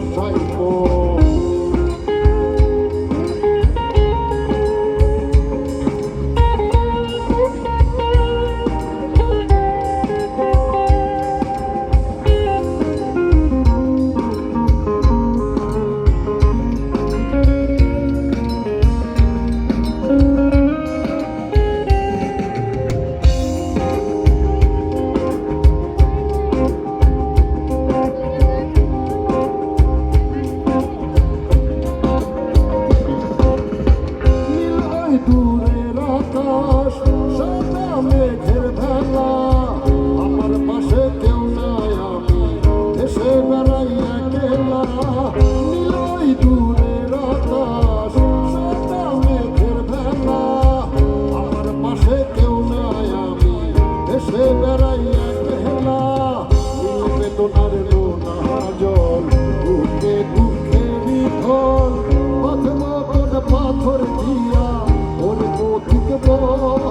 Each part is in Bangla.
ভাসাইব। দূরের আকাশ সাদা মেঘের ভেলা, আমার পাশে কেউ নাই, আমি দেশে বেড়াই একলা। নীলই দূরের আকাশ সাদা মেঘের ভেলা, আমার পাশে কেউ নাই, আমি দেশে বেড়াই একলা। নীল বেদনার নোনা জল, বুকে দুঃখে বিফল, বাঁধব কোন পাথর দিয়া ওর পথিক বল,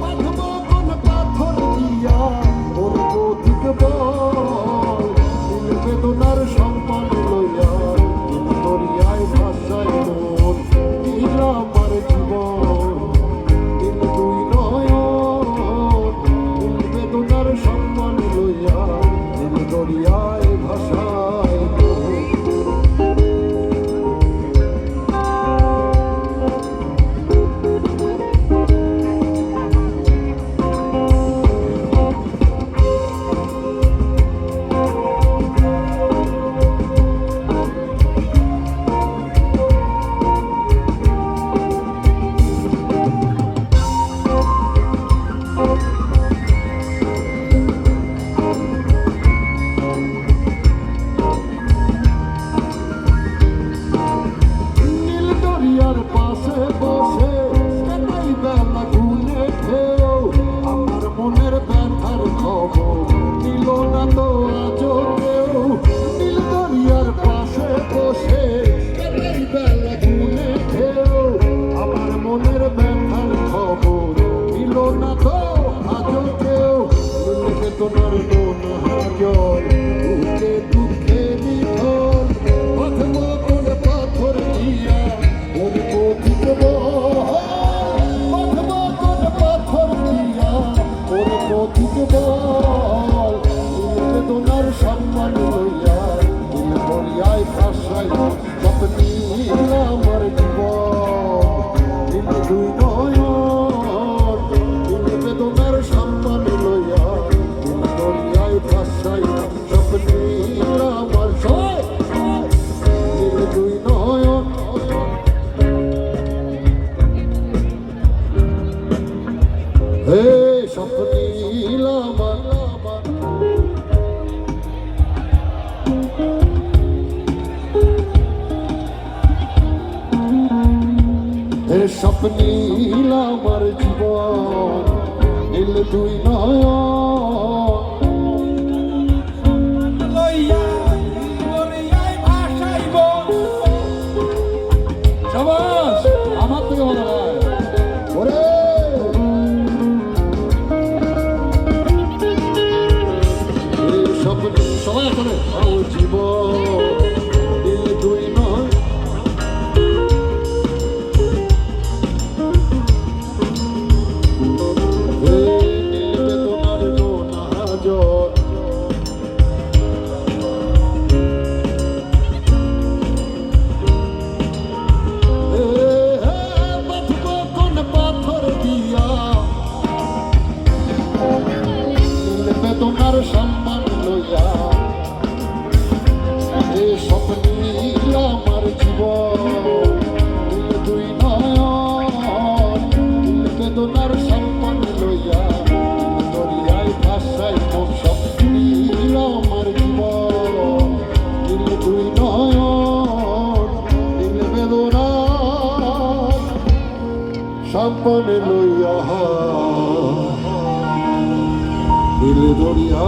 বাঁধব কোন পাথর দিয়া ওর পথিক বল। নীল বেদনার সম্মান লইয়া দরিয়ায় ভাসাই মন, নীল আমার জীবন, নীল দুই নয়ন। নীল বেদনার সম্মান লইয়া নীল দরিয়ায় ভাসাই মন। পাশে বসে কাটাই বেলা গুনে ঢেউ, আমার মনের ব্যথার খবর দিল না তো আজও কেউ। নীল দরিয়ার পাশে বসে কাটাই বেলা গুনে ঢেউ, আমার মনের ব্যথার খবর দিল না তো আজও কেউ। নীল বেদনার নোনা জল, বুকে দুঃখে বিফল, বাঁধব কোন পাথর দিয়া ওর পথিক বল, বাঁধব কোন পাথর দিয়া ওর পথিক বল। নীল বেদনার সম্মান লইয়া নীল দরিয়ায় ভাসাই সব নীল আমার জীবন, নীল দুই নয়ন। নীল বেদনার সম্মান লইয়া নীল দরিয়ায় ভাসাই সব নীল আমার নীল দুই নয়ন। হে সব নীল আমার, হে সব নীল আমার জীবন, নীল দুই নয়ন। আমার থেকে ভালো হয় ওরে। সবাই আসলে জীবন, নীল দুই নয়। নীল বেদনার নোনা জল, বাঁধব কোন পাথর দিয়া নীল বেদনার সম্মান লইয়া। সব নীল আমার জীবন, নীল দুই নয়ন। নীল বেদনার সম্মান লইয়া দরিয়ায় ভাসাই মন, সব নীল আমার জীবন, নীল দুই নয়ন। নীল বেদনার সম্মান লইয়া নীল দরিয়া